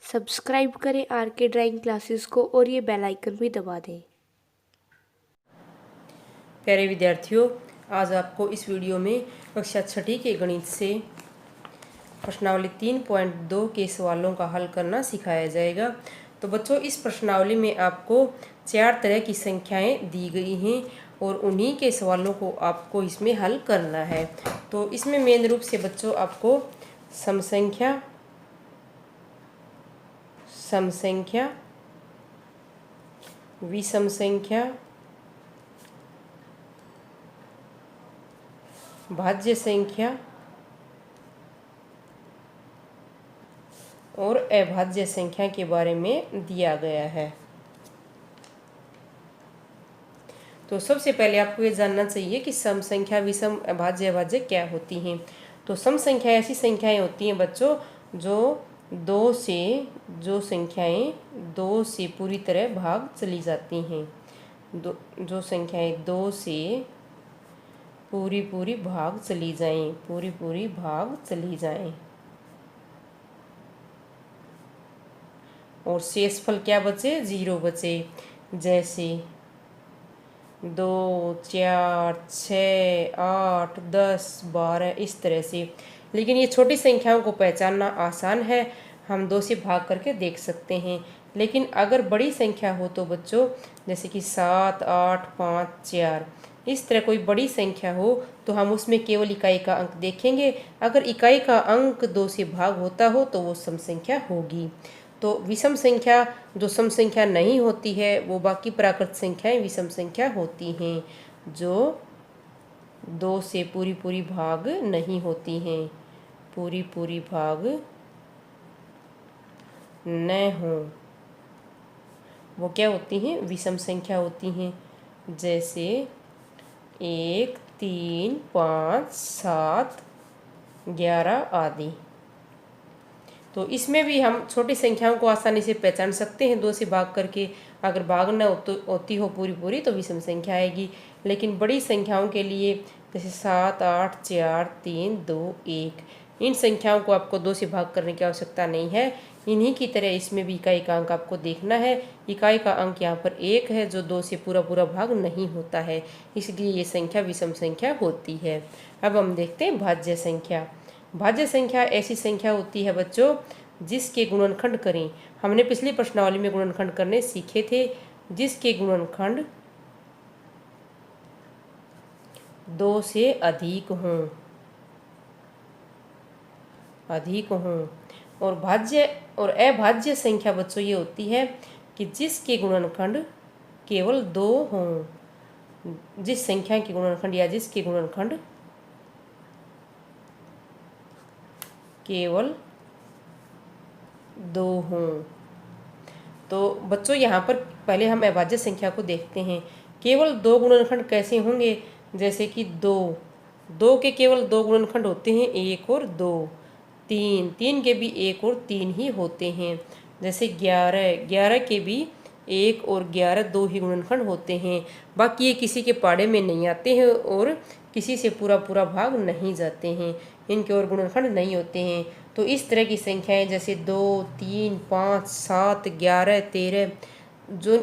Subscribe करें are के drawing classes को और ये बेल आइकन भी दबा दें। प्यारे विद्यार्थियों, आज आपको इस वीडियो में कक्षा छठी के गणित से प्रश्नावली 3.2 के सवालों का हल करना सिखाया जाएगा। तो बच्चों, इस प्रश्नावली में आपको 4 तरह की संख्याएं दी गई हैं और उन्हीं के सवालों को आपको इसमें हल करना है। तो इसमें मेन रूप से बच्चों आपको सम संख्या, सम संख्या, विषम संख्या, भाज्य संख्या और अभाज्य संख्या के बारे में दिया गया है। तो सबसे पहले आपको ये जानना चाहिए कि सम संख्या, विषम, अभाज्य, अभाज्य क्या होती हैं। तो सम संख्या ऐसी संख्याएं होती हैं बच्चों जो संख्याएं दो से पूरी तरह भाग चली जाती हैं। जो संख्याएं 2 से पूरी भाग चली जाएं, पूरी भाग चली जाएं और शेषफल क्या बचे? 0 बचे। जैसे 2, 4, 6, 8, 10, 12 इस तरह से। लेकिन ये छोटी संख्याओं को पहचानना आसान है, हम 2 से भाग करके देख सकते हैं। लेकिन अगर बड़ी संख्या हो तो बच्चों, जैसे कि 7, 8, 5, 4 इस तरह कोई बड़ी संख्या हो तो हम उसमें केवल इकाई का अंक देखेंगे। अगर इकाई का अंक 2 से भाग होता हो तो वो सम संख्या होगी। तो विषम संख्या जो सम संख्या नहीं होती है, वो बाकी प्राकृत संख्याएं विषम संख्या होती हैं, जो 2 से पूरी भाग नहीं होती हैं, पूरी भाग न हो, वो क्या होती हैं? विषम संख्या होती हैं। जैसे 1, 3, 5, 7, 11 आदि। तो इसमें भी हम छोटी संख्याओं को आसानी से पहचान सकते हैं 2 से भाग करके। अगर भाग न होती हो पूरी तो विषम संख्या आएगी। लेकिन बड़ी संख्याओं के लिए जैसे 7, 8, 4, 3, 2, 1 इन संख्याओं को आपको 2 से भाग करने की आवश्यकता नहीं है। इन्हीं की तरह इसमें भी इकाई का अंक आपको देखना है। इकाई का अंक यहाँ पर 1 है, जो 2 से पूरा भाग नहीं होता है, इसलिए ये संख्या विषम संख्या होती है। अब हम देखते हैं भाज्य संख्या। भाज्य संख्या ऐसी संख्या होती है बच्चों जिसके गुणनखंड करें। हमने पिछली प्रश्नावली में गुणनखंड करने सीखे थे। जिसके गुणनखंड 2 से अधिक हों। और भाज्य और अभाज्य संख्या बच्चों ये होती है कि जिसके गुणनखंड केवल 2 हों। जिस संख्या के गुणनखंड या जिसके गुणनखंड केवल 2 हों। तो बच्चों यहाँ पर पहले हम अभाज्य संख्या को देखते हैं। केवल 2 गुणनखंड कैसे होंगे? जैसे कि 2 के केवल 2 गुणनखंड होते हैं, 1 और 2। 3 के भी 1 और 3 ही होते हैं। जैसे 11 के भी 1 और 11 2 ही गुणनखंड होते हैं। बाकी ये किसी के पाड़े में नहीं आते हैं और किसी से पूरा भाग नहीं जाते हैं, इनके और गुणनखंड नहीं होते हैं। तो इस तरह की संख्याएं जैसे 2, 3, 5, 7, 11, 13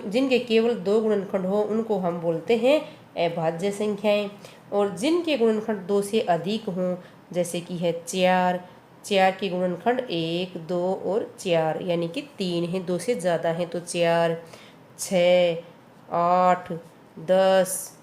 जिनके केवल 2 गुणनखंड हो उनको हम बोलते हैं अभाज्य संख्याएं। और जिनके गुणनखंड 2 से अधिक हों, जैसे कि है 4 के गुणनखंड 1, 2 और 4 यानी कि 3 हैं, 2 से ज़्यादा हैं तो 4, 6, 8, 10,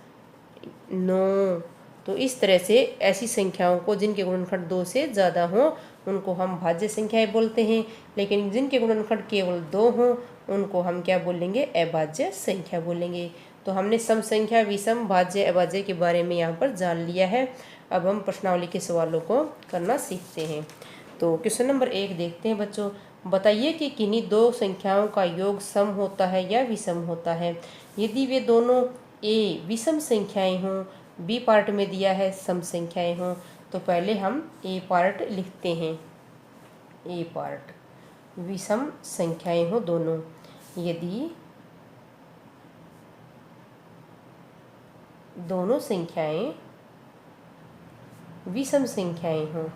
9। तो इस तरह से ऐसी संख्याओं को जिनके गुणनखंड 2 से ज़्यादा हों उनको हम भाज्य संख्याएं बोलते हैं। लेकिन जिनके गुणनखंड केवल 2 हों उनको हम क्या बोलेंगे? अभाज्य संख्या बोलेंगे। तो हमने सम संख्या, विषम, भाज्य, अभाज्य के बारे में यहाँ पर जान लिया है। अब हम प्रश्नावली के सवालों को करना सीखते हैं। तो क्वेश्चन नंबर 1 देखते हैं बच्चों। बताइए कि किन्हीं 2 संख्याओं का योग सम होता है या विषम होता है यदि वे दोनों ए विषम संख्याएं हों, बी पार्ट में दिया है सम संख्याएं हों। तो पहले हम ए पार्ट लिखते हैं। ए पार्ट विषम संख्याएं हों दोनों। यदि दोनों संख्याएं विषम संख्याएं हों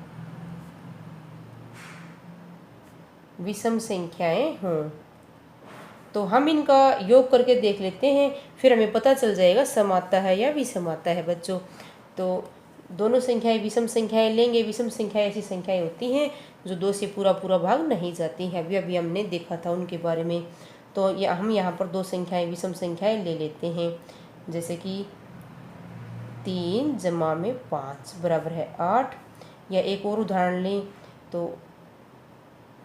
विषम संख्याएं हों। तो हम इनका योग करके देख लेते हैं, फिर हमें पता चल जाएगा सम आता है या विषम आता है बच्चों। तो दोनों संख्याएं विषम संख्याएं लेंगे। विषम संख्याएं ऐसी संख्याएं होती हैं जो 2 से पूरा पूरा भाग नहीं जाती हैं। अभी अभी हमने देखा था उनके बारे में। तो हम यहाँ पर 2 संख्याएं विषम संख्याएं ले लेते हैं, जैसे कि 3 जमा में 5 बराबर है 8। या एक और उदाहरण लें तो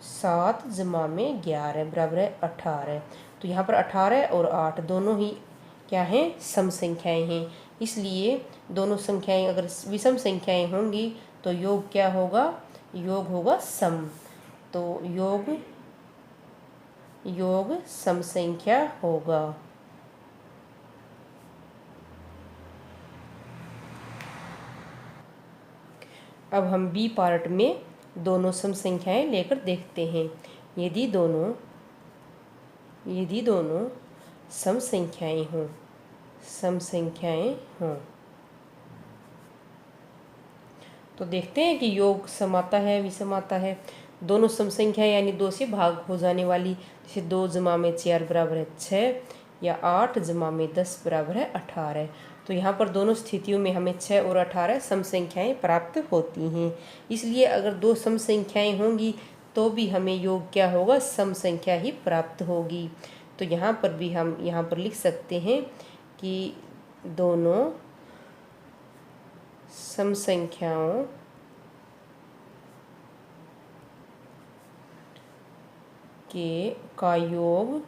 7 जमा में 11 बराबर है 18। तो यहाँ पर 18 और 8 दोनों ही क्या हैं, सम संख्याएं हैं। इसलिए दोनों संख्याएं अगर विषम संख्याएं होंगी तो योग क्या होगा, योग होगा सम। तो योग सम संख्या होगा। अब हम बी पार्ट में दोनों सम संख्याएं लेकर देखते हैं। यदि दोनों सम संख्याएं हों तो देखते हैं कि योग सम आता है विषम आता है। दोनों सम संख्याएं यानी 2 से भाग हो जाने वाली, जैसे 2 जमा में 4 बराबर है 6 या 8 जमा में 10 बराबर है 18। तो यहाँ पर दोनों स्थितियों में हमें 6 और 18 सम संख्याएं प्राप्त होती हैं। इसलिए अगर 2 सम संख्याएं होंगी तो भी हमें योग क्या होगा, सम संख्या ही प्राप्त होगी। तो यहाँ पर भी हम यहाँ पर लिख सकते हैं कि दोनों सम संख्याओं का योग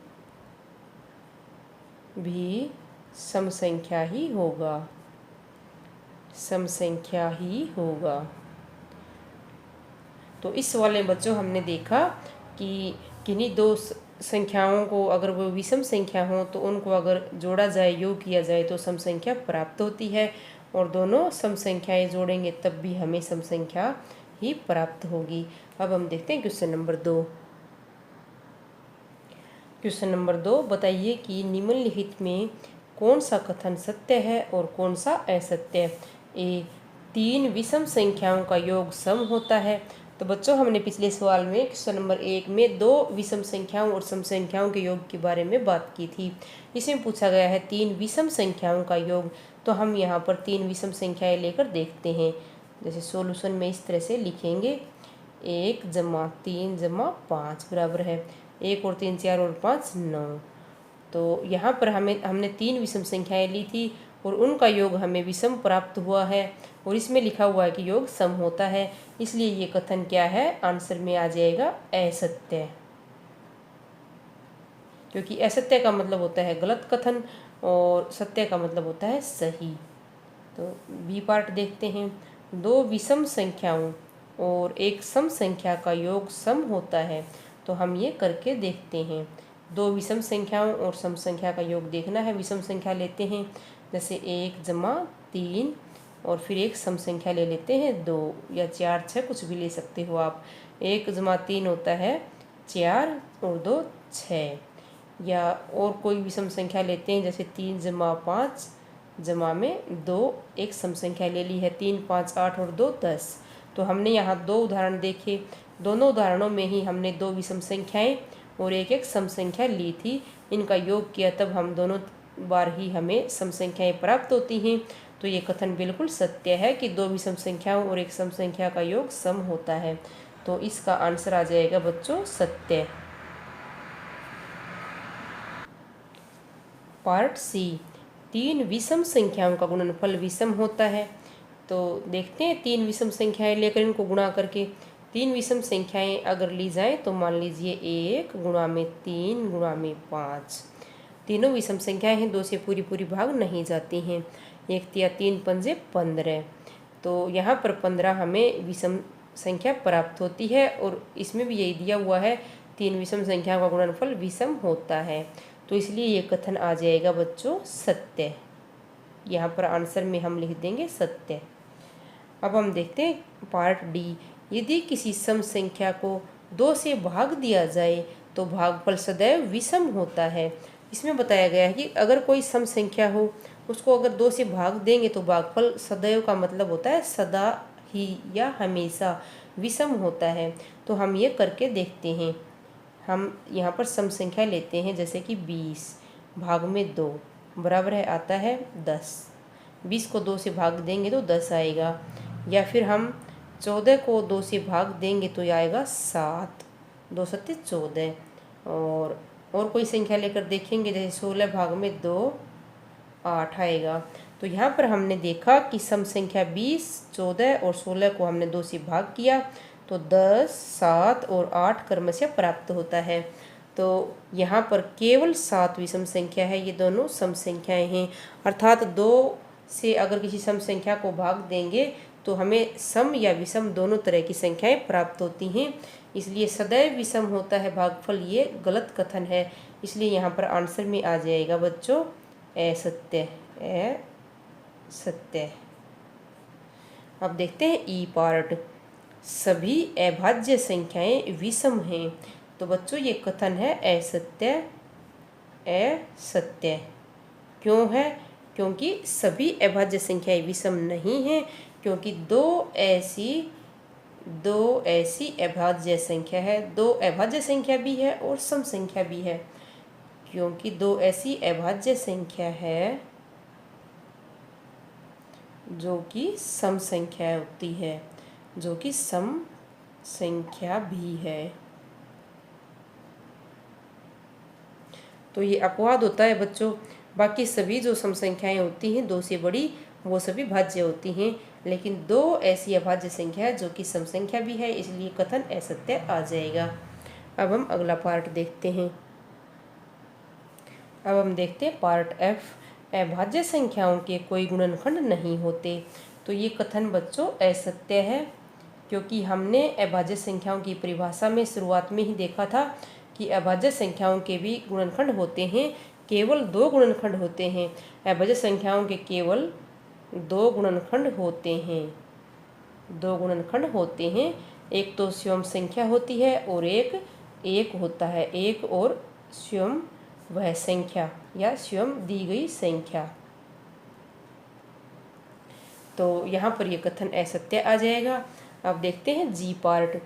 भी सम संख्या ही होगा, सम संख्या ही होगा। तो इस वाले बच्चों हमने देखा कि किन्हीं 2 संख्याओं को अगर वो विषम संख्या हो तो उनको अगर जोड़ा जाए, योग किया जाए तो सम संख्या प्राप्त होती है, और दोनों सम संख्याएं जोड़ेंगे तब भी हमें सम संख्या ही प्राप्त होगी। अब हम देखते हैं क्वेश्चन नंबर 2। क्वेश्चन नंबर 2, बताइए कि निम्नलिखित में कौन सा कथन सत्य है और कौन सा असत्य। ए, 3 विषम संख्याओं का योग सम होता है। तो बच्चों हमने पिछले सवाल में क्वेश्चन नंबर 1 में 2 विषम संख्याओं और सम संख्याओं के योग के बारे में बात की थी। इसमें पूछा गया है 3 विषम संख्याओं का योग। तो हम यहाँ पर 3 विषम संख्याएं लेकर देखते हैं। जैसे सॉल्यूशन में इस तरह से लिखेंगे, 1 जमा 3 जमा 5 बराबर है 1 और 3 4 और 5 9। तो यहाँ पर हमने 3 विषम संख्याएं ली थी और उनका योग हमें विषम प्राप्त हुआ है, और इसमें लिखा हुआ है कि योग सम होता है। इसलिए ये कथन क्या है, आंसर में आ जाएगा असत्य, क्योंकि असत्य का मतलब होता है गलत कथन और सत्य का मतलब होता है सही। तो बी पार्ट देखते हैं। 2 विषम संख्याओं और एक सम संख्या का योग सम होता है। तो हम ये करके देखते हैं। 2 विषम संख्याओं और सम संख्या का योग देखना है। विषम संख्या लेते हैं, जैसे 1 जमा 3, और फिर एक सम संख्या ले लेते हैं 2 या 4 6 कुछ भी ले सकते हो आप। 1 जमा 3 होता है 4 और 2 6। या और कोई विषम संख्या लेते हैं, जैसे 3 जमा 5 जमा में 2, एक सम संख्या ले ली है 3 5 8 और 2 10। तो हमने यहाँ 2 उदाहरण देखे। दोनों उदाहरणों में ही हमने 2 विषम संख्याएं और एक सम संख्या ली थी। इनका योग किया तब हम दोनों बार ही हमें सम संख्याएं प्राप्त होती हैं। तो ये कथन बिल्कुल सत्य है कि 2 विषम संख्याओं और एक सम संख्या का योग सम होता है। तो इसका आंसर आ जाएगा बच्चों सत्य। पार्ट सी, 3 विषम संख्याओं का गुणनफल विषम होता है। तो देखते हैं 3 विषम संख्याएं लेकर इनको गुणा करके। 3 विषम संख्याएं अगर ली जाए तो मान लीजिए 1 गुणा में 3 गुणा में 5। तीनों विषम संख्याएं हैं, 2 से पूरी पूरी भाग नहीं जाती हैं। 1 तिया 3 पंजे 15। तो यहाँ पर 15 हमें विषम संख्या प्राप्त होती है, और इसमें भी यही दिया हुआ है 3 विषम संख्याओं का गुणनफल विषम होता है। तो इसलिए ये कथन आ जाएगा बच्चों सत्य। यहाँ पर आंसर में हम लिख देंगे सत्य। अब हम देखते हैं पार्ट डी। यदि किसी सम संख्या को 2 से भाग दिया जाए तो भागफल सदैव विषम होता है। इसमें बताया गया है कि अगर कोई सम संख्या हो, उसको अगर 2 से भाग देंगे तो भागफल सदैव का मतलब होता है सदा ही या हमेशा विषम होता है। तो हम ये करके देखते हैं। हम यहाँ पर सम संख्या लेते हैं, जैसे कि 20 भाग में 2 बराबर है आता है 10। 20 को 2 से भाग देंगे तो 10 आएगा। या फिर हम 14 को 2 से भाग देंगे तो ये आएगा 7, 2 सत्ते 14। और कोई संख्या लेकर देखेंगे, जैसे 16 भाग में 2 8 आएगा। तो यहाँ पर हमने देखा कि सम संख्या 20, 14 और 16 को हमने 2 से भाग किया तो 10, 7 और 8 क्रमशः प्राप्त होता है। तो यहाँ पर केवल 7 विषम संख्या है, ये दोनों सम संख्याएं हैं। अर्थात 2 से अगर किसी सम संख्या को भाग देंगे तो हमें सम या विषम दोनों तरह की संख्याएं प्राप्त होती हैं। इसलिए सदैव विषम होता है भागफल, ये गलत कथन है। इसलिए यहाँ पर आंसर में आ जाएगा बच्चों असत्य, असत्य। अब देखते हैं ई पार्ट। सभी अभाज्य संख्याएं विषम हैं। तो बच्चों ये कथन है असत्य, असत्य। क्यों है? क्योंकि सभी अभाज्य संख्याएं विषम नहीं हैं, क्योंकि दो ऐसी अभाज्य संख्या है, दो अभाज्य संख्या भी है और सम संख्या भी है। क्योंकि दो ऐसी अभाज्य संख्या है जो कि सम संख्या होती है, जो कि सम संख्या भी है। तो ये अपवाद होता है बच्चों। बाकी सभी जो सम संख्याएं होती हैं 2 से बड़ी, वो सभी भाज्य होती हैं, लेकिन दो ऐसी अभाज्य संख्या है जो कि सम संख्या भी है, इसलिए कथन असत्य आ जाएगा। अब हम अगला पार्ट देखते हैं। अब हम देखते हैं पार्ट एफ। अभाज्य संख्याओं के कोई गुणनखंड नहीं होते। तो ये कथन बच्चों असत्य है, क्योंकि हमने अभाज्य संख्याओं की परिभाषा में शुरुआत में ही देखा था कि अभाज्य संख्याओं के भी गुणनखंड होते हैं, केवल 2 गुणनखंड होते हैं। अभाज्य संख्याओं के केवल 2 गुणनखंड होते हैं, 2 गुणनखंड होते हैं। एक तो स्वयं संख्या होती है और एक होता है, एक और स्वयं वह संख्या या स्वयं दी गई संख्या। तो यहाँ पर यह कथन असत्य आ जाएगा। अब देखते हैं जी पार्ट।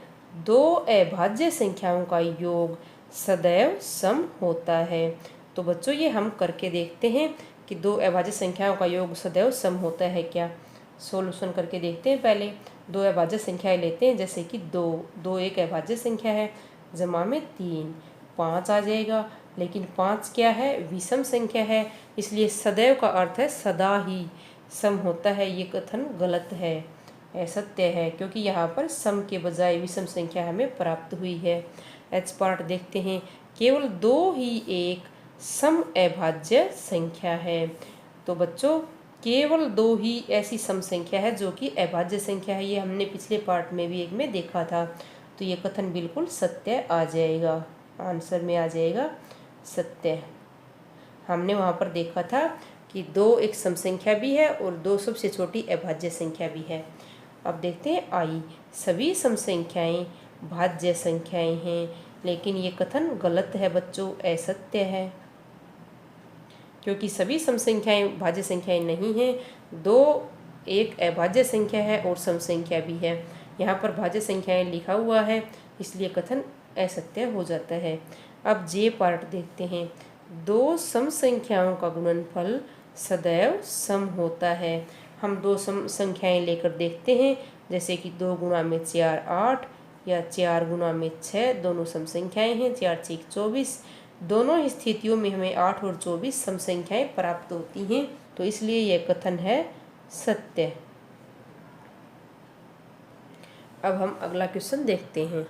2 अभाज्य संख्याओं का योग सदैव सम होता है। तो बच्चों ये हम करके देखते हैं कि 2 अभाज्य संख्याओं का योग सदैव सम होता है क्या। सॉल्यूशन करके देखते हैं। पहले 2 अभाज्य संख्याएं लेते हैं, जैसे कि 2 एक अभाज्य संख्या है, जमा में 3 5 आ जाएगा। लेकिन 5 क्या है? विषम संख्या है, इसलिए सदैव का अर्थ है सदा ही सम होता है। ये कथन गलत है, असत्य है, क्योंकि यहाँ पर सम के बजाय विषम संख्या हमें प्राप्त हुई है। एच पार्ट देखते हैं। केवल 2 ही एक सम अभाज्य संख्या है। तो बच्चों केवल 2 ही ऐसी सम संख्या है जो कि अभाज्य संख्या है। ये हमने पिछले पार्ट में भी एक में देखा था। तो ये कथन बिल्कुल सत्य आ जाएगा, आंसर में आ जाएगा सत्य। हमने वहाँ पर देखा था कि 2 एक सम संख्या भी है और 2 सबसे छोटी अभाज्य संख्या भी है। अब देखते हैं आई। सभी सम संख्याएं भाज्य संख्याएं हैं, लेकिन ये कथन गलत है बच्चों, असत्य है, क्योंकि सभी सम संख्याएं भाज्य संख्याएं नहीं हैं। 2 एक अभाज्य संख्या है और सम संख्या भी है। यहाँ पर भाज्य संख्याएं लिखा हुआ है, इसलिए कथन असत्य हो जाता है। अब जे पार्ट देखते हैं। 2 सम संख्याओं का गुणनफल सदैव सम होता है। हम 2 सम संख्याएं लेकर देखते हैं, जैसे कि 2 गुणा में 4 8 या 4 गुणा में 6, दोनों सम संख्याएं हैं। 4 6 24, दोनों स्थितियों में हमें 8 और 24 सम संख्याएं प्राप्त होती हैं। तो इसलिए यह कथन है सत्य। अब हम अगला क्वेश्चन देखते हैं।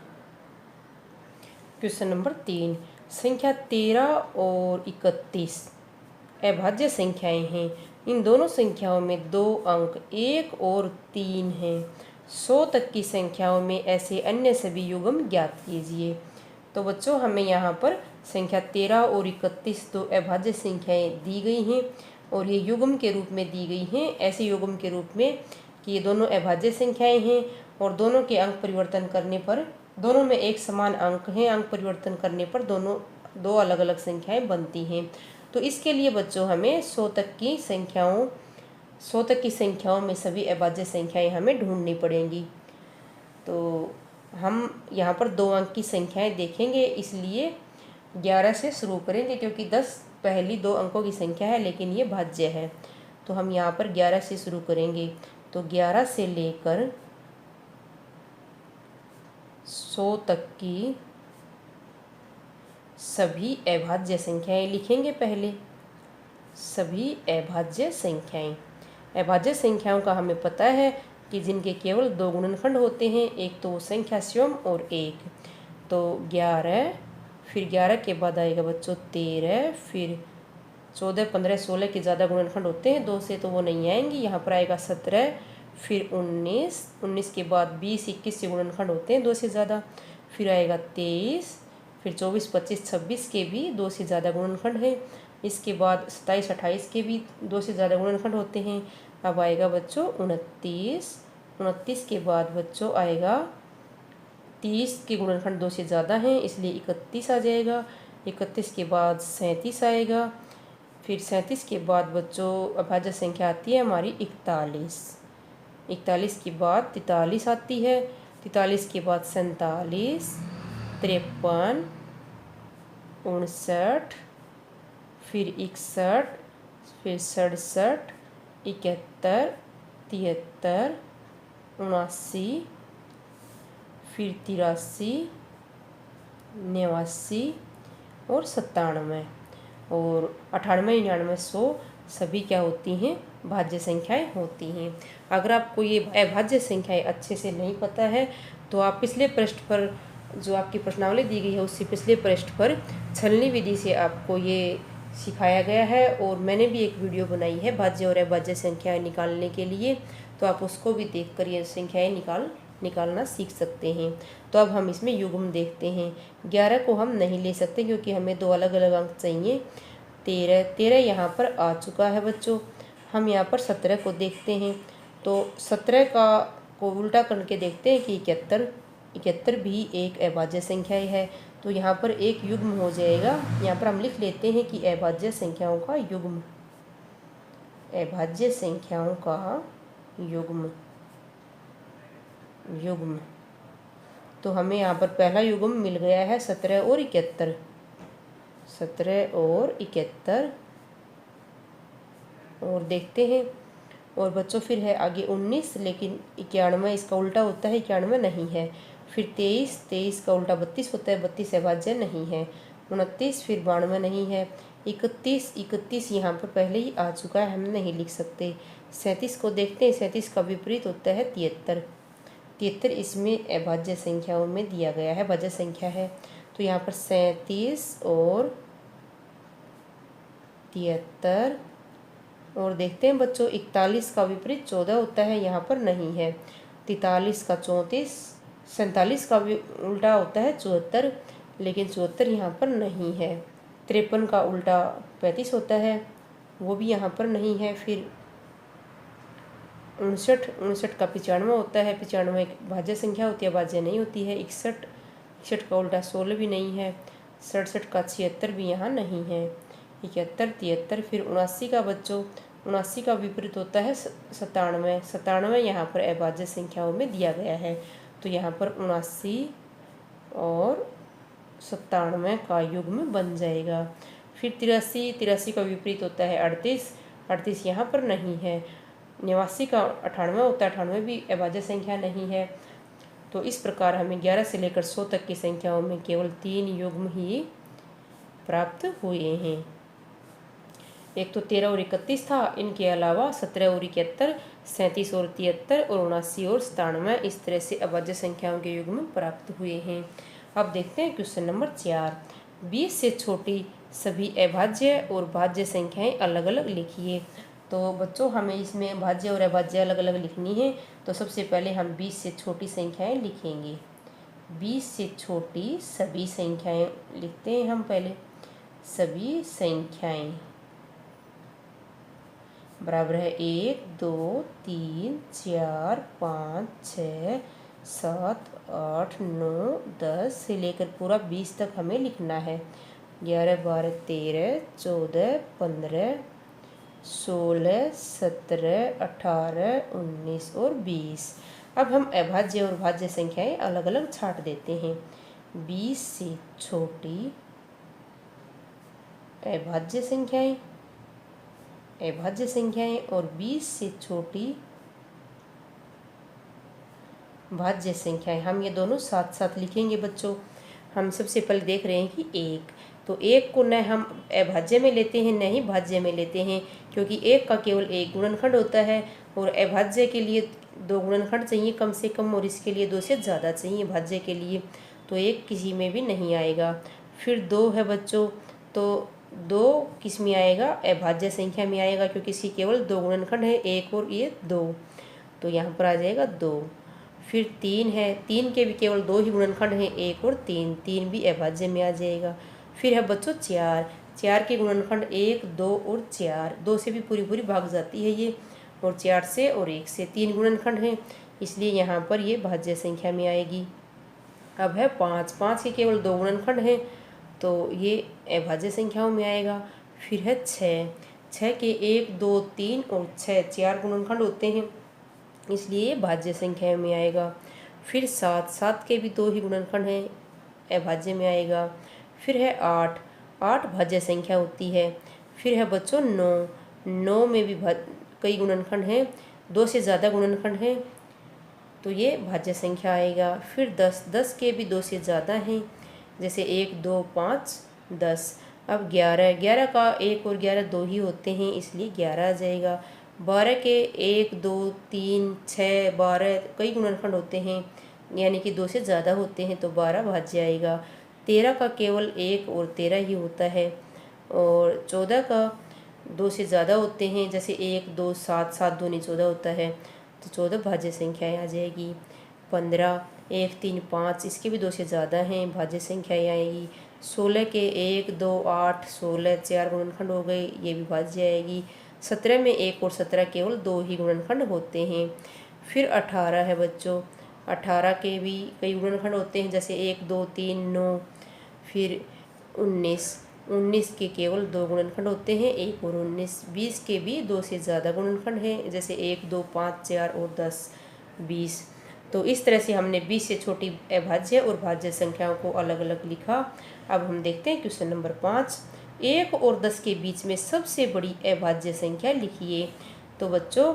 Question number 3। संख्या 13 और 31 अभाज्य संख्याएं हैं। इन दोनों संख्याओं में 2 अंक 1 और 3 हैं। 100 तक की संख्याओं में ऐसे अन्य सभी युग्म ज्ञात कीजिए। तो बच्चों हमें यहाँ पर संख्या 13 और 31 दो अभाज्य संख्याएं दी गई हैं और ये युग्म के रूप में दी गई हैं। ऐसे युग्म के रूप में कि ये दोनों अभाज्य संख्याएं हैं और दोनों के अंक परिवर्तन करने पर दोनों में एक समान अंक हैं। अंक परिवर्तन करने पर दोनों 2 अलग अलग संख्याएं बनती हैं। तो इसके लिए बच्चों हमें 100 तक की संख्याओं में सभी अभाज्य संख्याएं हमें ढूंढनी पड़ेंगी। तो हम यहाँ पर 2 अंक की संख्याएं देखेंगे, इसलिए 11 से शुरू करेंगे क्योंकि 10 पहली 2 अंकों की संख्या है, लेकिन ये भाज्य है। तो हम यहाँ पर 11 से शुरू करेंगे। तो 11 से लेकर 100 तक की सभी अभाज्य संख्याएं लिखेंगे। पहले सभी अभाज्य संख्याएं, अभाज्य संख्याओं का हमें पता है कि जिनके केवल 2 गुणनखंड होते हैं, एक तो वो संख्या स्वयं और एक। तो 11, फिर 11 के बाद आएगा बच्चों 13, फिर 14, 15, 16 के ज़्यादा गुणनखंड होते हैं 2 से, तो वो नहीं आएंगी। यहाँ पर आएगा 17, फिर 19, 19 के बाद 20, 21 के गुणनखंड होते हैं 2 से ज़्यादा, फिर आएगा 23, फिर 24, 25, 26 के भी 2 से ज़्यादा गुणनखंड हैं। इसके बाद 27, 28 के भी 2 से ज़्यादा गुणनखंड होते हैं। अब आएगा बच्चों 29, 29 के बाद बच्चों आएगा 30 के गुणनखंड 2 से ज़्यादा हैं, इसलिए 31 आ जाएगा। 31 के बाद 37 आएगा, फिर 37 के बाद बच्चों अभाज्य संख्या आती है हमारी 41। 41 के बाद 43 आती है, 43 के बाद 47, 53, 59, फिर 61, फिर 67, 71, 73, 79, फिर 83, 89 और 97 और 98, 99, 100 सभी क्या होती हैं, भाज्य संख्याएं होती हैं। अगर आपको ये अभाज्य संख्याएं अच्छे से नहीं पता है तो आप पिछले पृष्ठ पर जो आपकी प्रश्नावली दी गई है उससे पिछले पृष्ठ पर छलनी विधि से आपको ये सिखाया गया है, और मैंने भी एक वीडियो बनाई है भाज्य और अभाज्य संख्याएं निकालने के लिए, तो आप उसको भी देखकर ये संख्याएं निकालना सीख सकते हैं। तो अब हम इसमें युग्म देखते हैं। 11 को हम नहीं ले सकते क्योंकि हमें 2 अलग अलग अंक चाहिए। 13 यहाँ पर आ चुका है बच्चों। हम यहाँ पर 17 को देखते हैं। तो 17 को उल्टा करके देखते हैं कि 71 भी एक अभाज्य संख्या है। तो यहाँ पर एक युग्म हो जाएगा। यहाँ पर हम लिख लेते हैं कि अभाज्य संख्याओं का युग्म, अभाज्य संख्याओं का युग्म। तो हमें यहाँ पर पहला युग्म मिल गया है 17 और 71, 17 और 71। और देखते हैं, और बच्चों फिर है आगे 19, लेकिन 91 इसका उल्टा होता है, 91 नहीं है। फिर 23 का उल्टा 32 होता है, 32 अभाज्य नहीं है। 29, फिर 92 नहीं है। 31 यहाँ पर पहले ही आ चुका है, हम नहीं लिख सकते। 37 को देखते हैं, 37 का विपरीत होता है 73 इसमें अभाज्य संख्याओं में दिया गया है, भाज्य संख्या है। तो यहाँ पर 37 और 73। और देखते हैं बच्चों 41 का विपरीत 14 होता है, यहाँ पर नहीं है। 43 का 34, 47 का भी उल्टा होता है 74, लेकिन 74 यहाँ पर नहीं है। 53 का उल्टा 35 होता है, वो भी यहाँ पर नहीं है। फिर 59 का 95 होता है, 95 एक भाज्य संख्या होती है, भाज्य नहीं होती है। 61 का उल्टा 16 भी नहीं है। 67 का 76 भी यहाँ नहीं है। 71, 73, फिर 79 का बच्चों 79 का विपरीत होता है 97 यहाँ पर अभाज्य संख्याओं में दिया गया है। तो यहाँ पर 79 और 97 का युग्म बन जाएगा। फिर 83 का विपरीत होता है 38 यहाँ पर नहीं है। 89 का 98 होता है, 98 भी अभाज्य संख्या नहीं है। तो इस प्रकार हमें 11 से लेकर 100 तक की संख्याओं में केवल 3 युग्म ही प्राप्त हुए हैं। एक तो 13 और 31 था, इनके अलावा 17 और 71, 37 और 73 और 79 और 97 इस तरह से अभाज्य संख्याओं के युग्म प्राप्त हुए हैं। अब देखते हैं क्वेश्चन नंबर 4। 20 से छोटी सभी अभाज्य और भाज्य संख्याएं अलग अलग लिखिए। तो बच्चों हमें इसमें भाज्य और अभाज्य अलग अलग लिखनी है। तो सबसे पहले हम 20 से छोटी संख्याएं लिखेंगे। 20 से छोटी सभी संख्याएं लिखते हैं हम पहले। सभी संख्याएं बराबर है 1, 2, 3, 4, 5, 6, 7, 8, 9, 10 से लेकर पूरा 20 तक हमें लिखना है। 11, 12, 13, 14, 15, 16, 17, 18, 19 और 20। अब हम अभाज्य और भाज्य संख्याएं अलग अलग छांट देते हैं। 20 से छोटी अभाज्य संख्याएं और 20 से छोटी भाज्य संख्याएं, हम ये दोनों साथ साथ लिखेंगे बच्चों। हम सबसे पहले देख रहे हैं कि एक, तो एक को न हम अभाज्य में लेते हैं न ही भाज्य में लेते हैं, क्योंकि एक का केवल एक गुणनखंड होता है और अभाज्य के लिए दो गुणनखंड चाहिए कम से कम, और इसके लिए दो से ज़्यादा चाहिए भाज्य के लिए, तो एक किसी में भी नहीं आएगा। फिर दो है बच्चों, तो दो किस में आएगा? अभाज्य संख्या में आएगा, क्योंकि इसकी केवल दो गुणनखंड है, एक और ये दो, तो यहाँ पर आ जाएगा दो। फिर तीन है, तीन के भी केवल दो ही गुणनखंड हैं, एक और तीन, तीन भी अभाज्य में आ जाएगा। फिर है बच्चों चार, चार के गुणनखंड एक, दो और चार, दो से भी पूरी पूरी भाग जाती है ये, और चार से और एक से तीन गुणनखंड हैं, इसलिए यहाँ पर ये भाज्य संख्या में आएगी। अब है पाँच, पाँच के केवल दो गुणनखंड हैं, तो ये अभाज्य संख्याओं में आएगा। फिर है छः, छः के एक, दो, तीन और छः, चार गुणनखंड होते हैं, इसलिए ये भाज्य संख्या में आएगा। फिर सात, सात के भी दो ही गुणनखंड हैं, अभाज्य में आएगा। फिर है आठ, आठ भाज्य संख्या होती है। फिर है बच्चों नौ, नौ में भी कई गुणनखंड हैं, दो से ज़्यादा गुणनखंड हैं, तो ये भाज्य संख्या आएगा। फिर दस, दस के भी दो से ज़्यादा हैं, जैसे एक, दो, पाँच, 10। अब 11, 11 का एक और 11 दो ही होते हैं, इसलिए 11 आ जाएगा। 12 के एक, दो, तीन, 6, 12 कई गुणनखंड होते हैं, यानी कि दो से ज़्यादा होते हैं, तो 12 भाज्य आएगा। 13 का केवल एक और 13 ही होता है, और 14 का दो से ज़्यादा होते हैं, जैसे एक, दो, 7, 7 दूनी 14 होता है, तो 14 भाज्य संख्याएँ आ जाएगी। 15, 1, 3, 5 इसके भी दो से ज़्यादा हैं, भाज्य संख्याएँ आएगी। 16 के 1, 2, 8, 16 चार गुणनखंड हो गए, ये भी भाज्य आएगी। 17 में एक और 17 केवल दो ही गुणनखंड होते हैं। फिर 18 है बच्चों, 18 के भी कई गुणनखंड होते हैं, जैसे 1, 2, 3, 9। फिर 19, 19 के केवल दो गुणनखंड होते हैं, 1 और 19। 20 के भी दो से ज़्यादा गुणनखंड हैं, जैसे 1, 2, 5, 4 और 10, 20। तो इस तरह से हमने 20 से छोटी अभाज्य और भाज्य संख्याओं को अलग अलग लिखा। अब हम देखते हैं क्वेश्चन नंबर 5, 1 और 10 के बीच में सबसे बड़ी अभाज्य संख्या लिखिए। तो बच्चों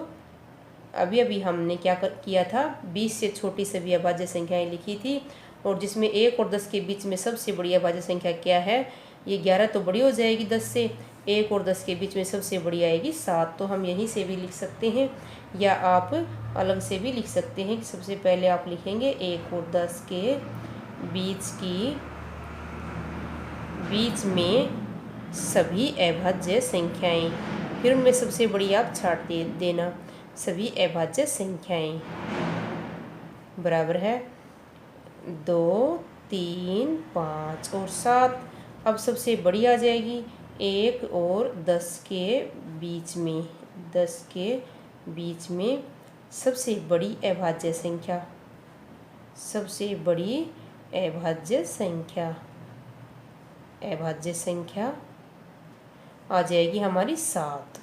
अभी अभी हमने क्या किया था, 20 से छोटी सभी अभाज्य संख्याएं लिखी थी, और जिसमें 1 और 10 के बीच में सबसे बड़ी अभाज्य संख्या क्या है, ये 11 तो बड़ी हो जाएगी 10 से, 1 और 10 के बीच में सबसे बड़ी आएगी 7, तो हम यहीं से भी लिख सकते हैं, या आप अलग से भी लिख सकते हैं कि सबसे पहले आप लिखेंगे 1 और 10 के बीच में सभी अभाज्य संख्याएं, फिर उनमें सबसे बड़ी आप छांट देना। सभी अभाज्य संख्याएं बराबर है 2, 3, 5 और 7। अब सबसे बड़ी आ जाएगी 1 और 10 के बीच में, 10 के बीच में सबसे बड़ी अभाज्य संख्या, सबसे बड़ी अभाज्य संख्या आ जाएगी हमारी 7,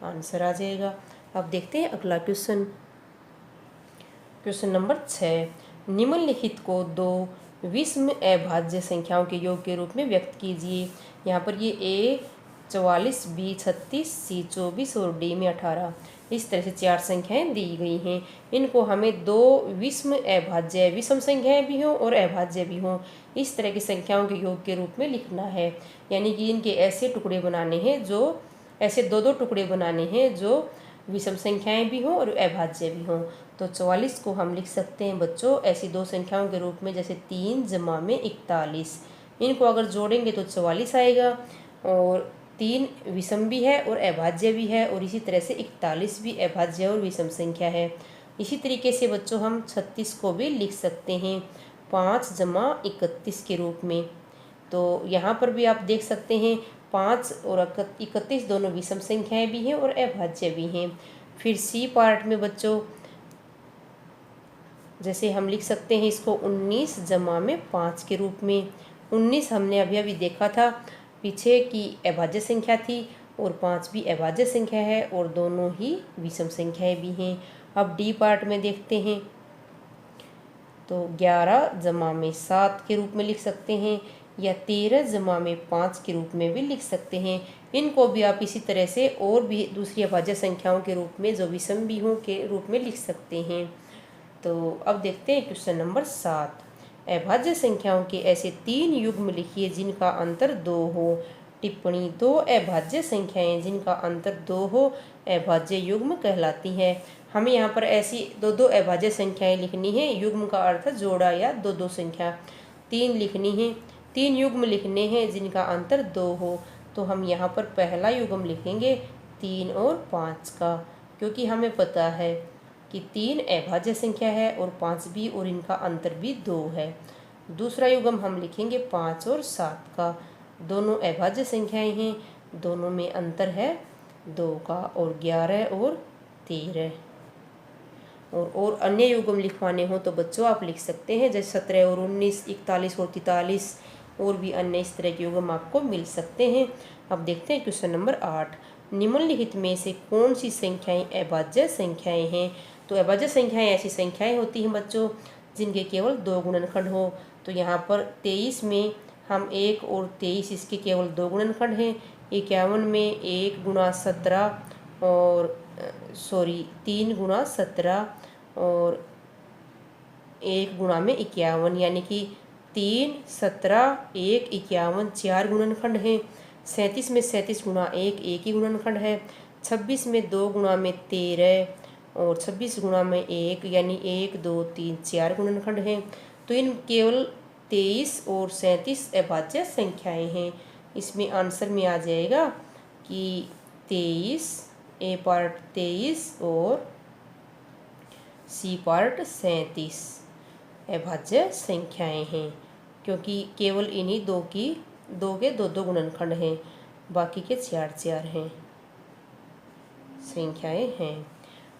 आंसर आ जाएगा। अब देखते हैं अगला क्वेश्चन, क्वेश्चन नंबर 6, निम्नलिखित को दो विषम अभाज्य संख्याओं के योग के रूप में व्यक्त कीजिए। यहाँ पर ये ए 44, बी 36, सी 24 और डी में 18, इस तरह से चार संख्याएं दी गई हैं। इनको हमें दो विषम अभाज्य, विषम संख्याएं भी हों और अभाज्य भी हों, इस तरह की संख्याओं के योग के रूप में लिखना है। यानी कि इनके ऐसे टुकड़े बनाने हैं, जो ऐसे दो दो टुकड़े बनाने हैं जो विषम संख्याएं भी हों और अभाज्य भी हों। तो 44 को हम लिख सकते हैं बच्चों ऐसी दो संख्याओं के रूप में, जैसे 3 जमा में 41, इनको अगर जोड़ेंगे तो 44 आएगा, और 3 विषम भी है और अभाज्य भी है, और इसी तरह से 41 भी अभाज्य और विषम संख्या है। इसी तरीके से बच्चों हम 36 को भी लिख सकते हैं 5 जमा 31 के रूप में। तो यहाँ पर भी आप देख सकते हैं 5 और 31 दोनों विषम संख्याएं भी हैं और अभाज्य भी हैं। फिर सी पार्ट में बच्चों जैसे हम लिख सकते हैं इसको 19 जमा में 5 के रूप में। 19 हमने अभी अभी देखा था पीछे की अभाज्य संख्या थी, और 5 भी अभाज्य संख्या है, और दोनों ही विषम संख्याएं भी हैं। अब डी पार्ट में देखते हैं, तो 11 जमा में 7 के रूप में लिख सकते हैं या 13 जमा में 5 के रूप में भी लिख सकते हैं। इनको भी आप इसी तरह से और भी दूसरी अभाज्य संख्याओं के रूप में जो विषम भी हों के रूप में लिख सकते हैं। तो अब देखते हैं क्वेश्चन नंबर 7। अभाज्य संख्याओं के ऐसे 3 युग्म लिखिए जिनका अंतर 2 हो। टिप्पणी: 2 अभाज्य संख्याएं जिनका अंतर 2 हो अभाज्य युग्म कहलाती है। हमें यहाँ पर ऐसी दो अभाज्य संख्याएं लिखनी है। युग्म का अर्थ जोड़ा या दो संख्या। 3 लिखनी है, 3 युग्म लिखने हैं जिनका अंतर 2 हो। तो हम यहाँ पर पहला युग्म लिखेंगे 3 और 5 का, क्योंकि हमें पता है कि 3 अभाज्य संख्या है और 5 भी, और इनका अंतर भी 2 है। दूसरा युग्म हम लिखेंगे 5 और 7 का। दोनों अभाज्य संख्याएं हैं, दोनों में अंतर है 2 का, और 11 और 13। और अन्य युग्म लिखवाने हो तो बच्चों आप लिख सकते हैं, जैसे 17 और 19, 41 और 43, और भी अन्य इस तरह के युग्म आपको मिल सकते हैं। अब देखते हैं क्वेश्चन नंबर 8। निम्नलिखित में से कौन सी संख्याएं अभाज्य संख्याएं हैं? तो अभाज्य संख्याएं ऐसी संख्याएं होती हैं बच्चों जिनके केवल 2 गुणनखंड हो। तो यहाँ पर 23 में हम 1 और 23 इसके केवल 2 गुणनखंड हैं। 51 में 1 गुणा 17 और 3 गुणा 17 और 1 गुणा में 51, यानी कि 3, 17, 1, 51 4 गुणनखंड हैं। 37 में 37 गुणा 1 1 ही गुणनखंड है। 26 में 2 गुणा में 13 और 26 गुणा में 1, यानी 1 2 3 4 गुणनखंड हैं। तो इन केवल 23 और 37 अभाज्य संख्याएं हैं। इसमें आंसर में आ जाएगा कि 23, ए पार्ट 23 और सी पार्ट 37 अभाज्य संख्याएं हैं, क्योंकि केवल इन्हीं दो के दो गुणनखंड हैं, बाकी के 4 हैं संख्याएं हैं।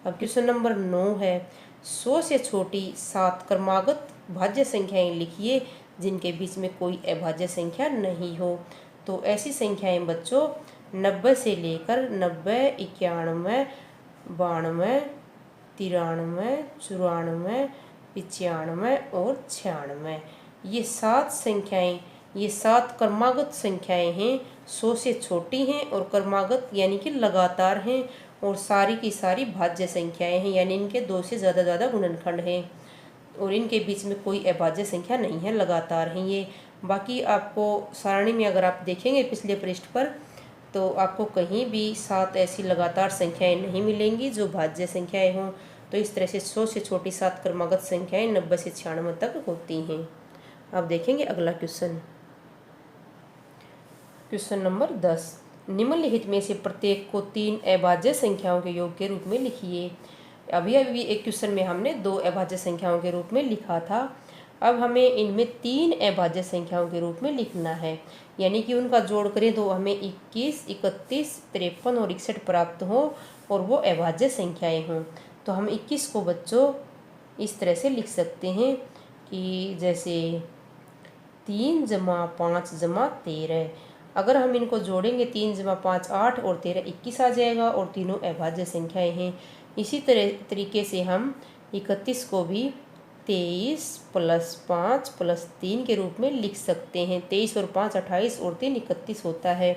अब क्वेश्चन नंबर 9 है। 100 से छोटी 7 क्रमागत भाज्य संख्याएं लिखिए जिनके बीच में कोई अभाज्य संख्या नहीं हो। तो ऐसी संख्याएं बच्चों 90 से लेकर 90, 91, 92, 93, 94, 95 और 96, ये 7 संख्याएं, ये 7 क्रमागत संख्याएं हैं। 100 से छोटी हैं और क्रमागत यानी कि लगातार हैं, और सारी की सारी भाज्य संख्याएं हैं, यानी इनके 2 से ज़्यादा गुणनखंड हैं, और इनके बीच में कोई अभाज्य संख्या नहीं है, लगातार हैं ये। बाकी आपको सारणी में अगर आप देखेंगे पिछले पृष्ठ पर, तो आपको कहीं भी 7 ऐसी लगातार संख्याएं नहीं मिलेंगी जो भाज्य संख्याएं हों। तो इस तरह से 100 से छोटी 7 क्रमागत संख्याएं 90 से 96 तक होती हैं। अब देखेंगे अगला क्वेश्चन नंबर 10। निम्नलिखित में से प्रत्येक को 3 अभाज्य संख्याओं के योग के रूप में लिखिए। अभी एक क्वेश्चन में हमने 2 अभाज्य संख्याओं के रूप में लिखा था। अब हमें इनमें 3 अभाज्य संख्याओं के रूप में लिखना है, यानी कि उनका जोड़ करें तो हमें 21, 31, 53 और 61 प्राप्त हो, और वो अभाज्य संख्याएं हों। तो हम 21 को बच्चों इस तरह से लिख सकते हैं कि जैसे 3 जमा 5 जमा 13। अगर हम इनको जोड़ेंगे 3 जमा 5 8 और 13 21 आ जाएगा, और तीनों अभाज्य संख्याएं हैं। इसी तरीके से हम 31 को भी 23 + 5 + 3 के रूप में लिख सकते हैं। 23 और 5 28 और 3 31 होता है।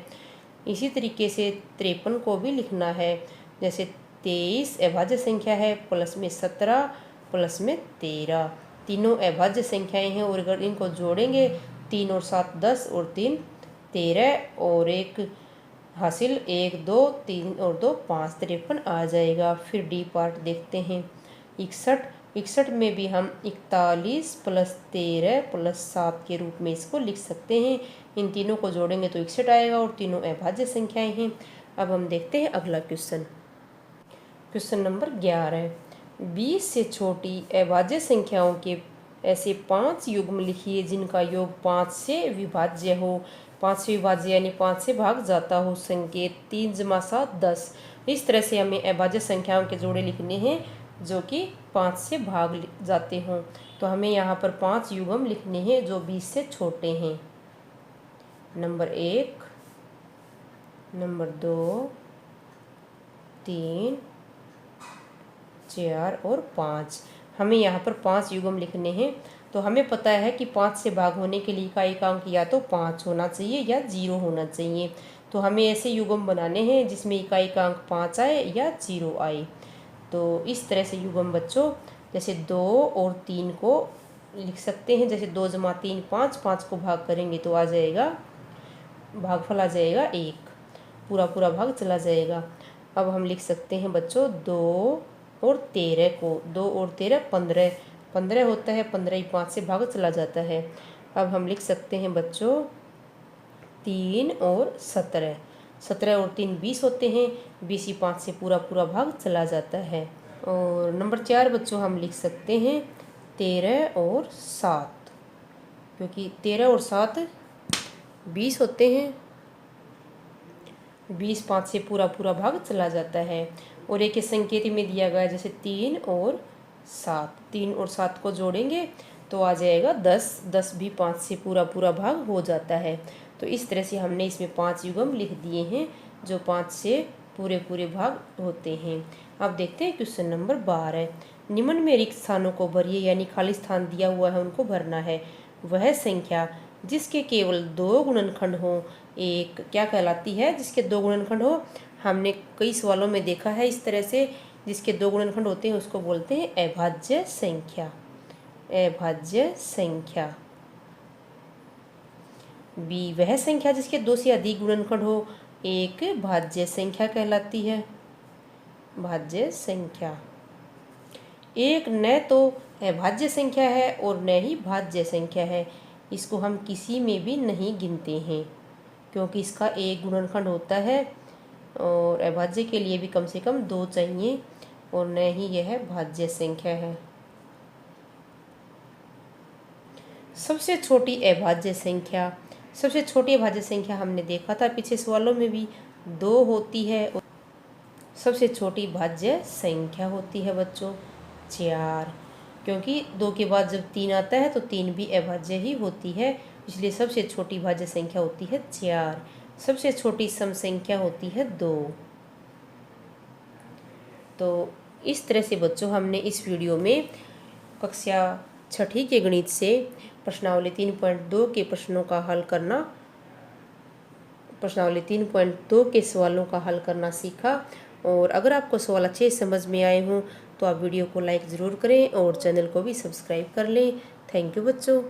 इसी तरीके से 53 को भी लिखना है, जैसे 23 अभाज्य संख्या है, प्लस में 17 प्लस में 13, तीनों अभाज्य संख्याएं हैं, और अगर इनको जोड़ेंगे 3 और 7 10 और 3 13 और 1 हासिल 1 2 3 और 2 5 53 आ जाएगा। फिर डी पार्ट देखते हैं 61 में भी हम 41 + 13 + 7 के रूप में इसको लिख सकते हैं। इन तीनों को जोड़ेंगे तो 61 आएगा, और तीनों अभाज्य संख्याएं हैं। अब हम देखते हैं अगला क्वेश्चन नंबर 11। 20 से छोटी अभाज्य संख्याओं के ऐसे 5 युग्म लिखिए जिनका योग 5 से विभाज्य हो। 5 से विभाज्य यानी 5 से भाग जाता हो। संकेत 3 जमा 7 10। इस तरह से हमें अभाज्य संख्याओं के जोड़े लिखने हैं जो कि 5 से भाग जाते हों। तो हमें यहाँ पर 5 युग्म लिखने हैं जो 20 से छोटे हैं। नंबर 1, नंबर 2, 3, 4 और 5। हमें यहाँ पर 5 युग्म लिखने हैं। तो हमें पता है कि 5 से भाग होने के लिए इकाई का अंक या तो 5 होना चाहिए या 0 होना चाहिए। तो हमें ऐसे युग्म बनाने हैं जिसमें इकाई का अंक 5 आए या 0 आए। तो इस तरह से युग्म बच्चों जैसे 2 और 3 को लिख सकते हैं। जैसे 2 जमा 3 5, 5 को भाग करेंगे तो आ जाएगा, भागफल आ जाएगा 1, पूरा पूरा भाग चला जाएगा। अब हम लिख सकते हैं बच्चों 2 और 13 को, 2 और 13 15, 15 होता है, 15 ही 5 से भाग चला जाता है। अब हम लिख सकते हैं बच्चों 3 और 17, 17 और 3 20 होते हैं, 20 ही 5 से पूरा पूरा भाग चला जाता है। और नंबर 4 बच्चों हम लिख सकते हैं 13 और 7, क्योंकि 13 और 7 20 होते हैं, 20 5 से पूरा पूरा भाग चला जाता है। और एक संकेत में दिया गया जैसे 3 और 7, 3 और 7 को जोड़ेंगे तो आ जाएगा 10, 10 भी 5 से पूरा पूरा भाग हो जाता है। तो इस तरह से हमने इसमें 5 युग्म लिख दिए हैं जो 5 से पूरे पूरे भाग होते हैं। अब देखते हैं क्वेश्चन नंबर 12। निम्न में रिक्त स्थानों को भरिए, यानी खाली स्थान दिया हुआ है उनको भरना है। वह संख्या जिसके केवल 2 गुणनखंड हो एक क्या कहलाती है? जिसके 2 गुणनखंड हो। हमने कई सवालों में देखा है इस तरह से, जिसके 2 गुणनखंड होते हैं उसको बोलते हैं अभाज्य संख्या। अभाज्य संख्या। बी वह संख्या जिसके 2 से अधिक गुणनखंड हो एक भाज्य संख्या कहलाती है, भाज्य संख्या। एक न तो अभाज्य संख्या है और न ही भाज्य संख्या है, इसको हम किसी में भी नहीं गिनते हैं क्योंकि इसका एक गुणनखंड होता है और अभाज्य के लिए भी कम से कम 2 चाहिए, और न ही यह भाज्य संख्या है। सबसे छोटी अभाज्य संख्या, सबसे छोटी अभाज्य संख्या हमने देखा था पिछले सवालों में भी 2 होती है, और सबसे छोटी भाज्य संख्या होती है बच्चों 4, क्योंकि 2 के बाद जब 3 आता है तो 3 भी अभाज्य ही होती है, इसलिए सबसे छोटी भाज्य संख्या होती है 4। सबसे छोटी सम संख्या होती है 2। तो इस तरह से बच्चों हमने इस वीडियो में कक्षा 6ठी के गणित से प्रश्नावली 3.2 के प्रश्नों का हल करना, प्रश्नावली 3.2 के सवालों का हल करना सीखा। और अगर आपको सवाल अच्छे समझ में आए हों तो आप वीडियो को लाइक ज़रूर करें और चैनल को भी सब्सक्राइब कर लें। थैंक यू बच्चों।